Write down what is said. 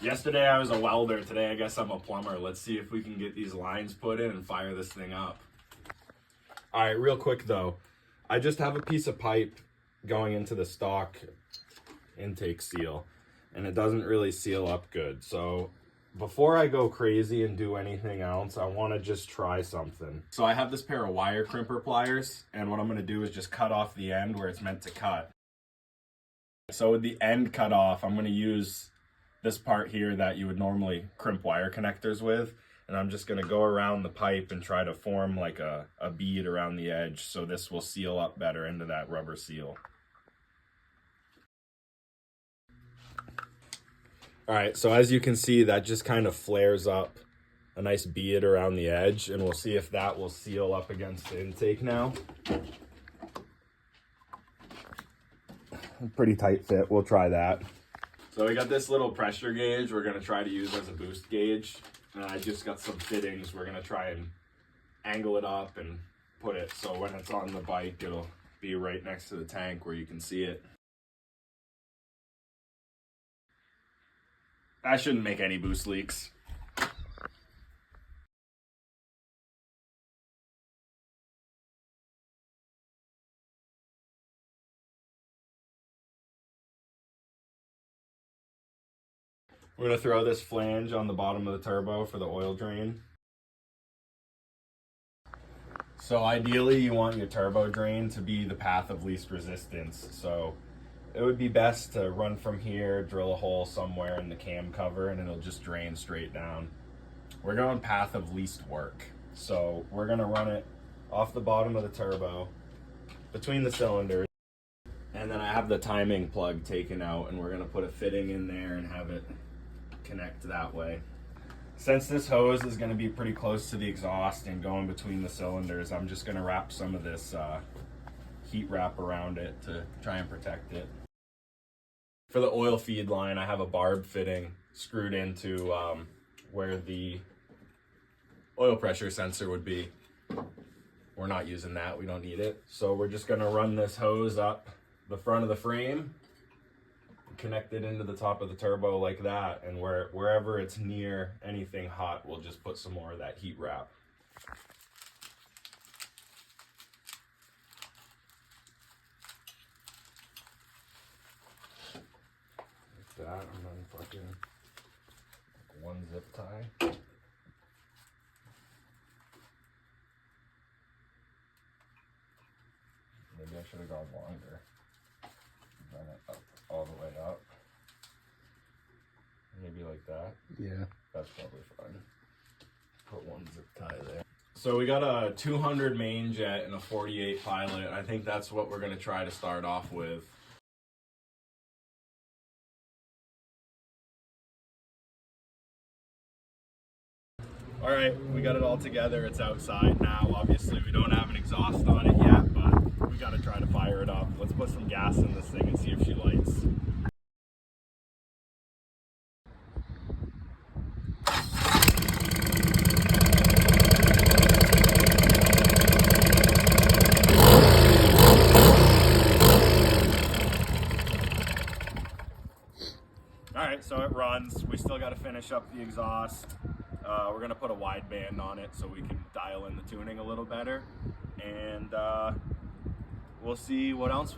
Yesterday I was a welder, today I guess I'm a plumber. Let's see if we can get these lines put in and fire this thing up. All right, real quick though, I just have a piece of pipe going into the stock intake seal, and it doesn't really seal up good. So before I go crazy and do anything else, I want to just try something. So I have this pair of wire crimper pliers, and what I'm going to do is just cut off the end where it's meant to cut. So with the end cut off, I'm going to use this part here that you would normally crimp wire connectors with, and I'm just going to go around the pipe and try to form like a bead around the edge, so this will seal up better into that rubber seal. All right, so as you can see, that just kind of flares up a nice bead around the edge, and we'll see if that will seal up against the intake now. Pretty tight fit, we'll try that. So we got this little pressure gauge we're gonna try to use as a boost gauge. And I just got some fittings. We're gonna try and angle it up and put it so when it's on the bike, it'll be right next to the tank where you can see it. That shouldn't make any boost leaks. We're gonna throw this flange on the bottom of the turbo for the oil drain. So ideally you want your turbo drain to be the path of least resistance. So it would be best to run from here, drill a hole somewhere in the cam cover, and it'll just drain straight down. We're going path of least work. So we're gonna run it off the bottom of the turbo, between the cylinders, and then I have the timing plug taken out, and we're gonna put a fitting in there and have it connect that way. Since this hose is going to be pretty close to the exhaust and going between the cylinders, I'm just going to wrap some of this heat wrap around it to try and protect it. For the oil feed line, I have a barb fitting screwed into where the oil pressure sensor would be. We're not using that, we don't need it. So we're just going to run this hose up the front of the frame, connect it into the top of the turbo like that, and wherever it's near anything hot, we'll just put some more of that heat wrap. Like that, and then fucking one zip tie. Maybe I should have gone longer. Run it up all the way up. Maybe like that. Yeah. That's probably fine. Put one zip tie there. So we got a 200 main jet and a 48 pilot. I think that's what we're going to try to start off with. All right, we got it all together. It's outside now. Obviously, we don't have an exhaust on it yet, but we got to try to fire it up. Let's put some gas in this thing and see if she lights. All right, so it runs. We still got to finish up the exhaust. We're going to put a wideband on it so we can dial in the tuning a little better. And we'll see what else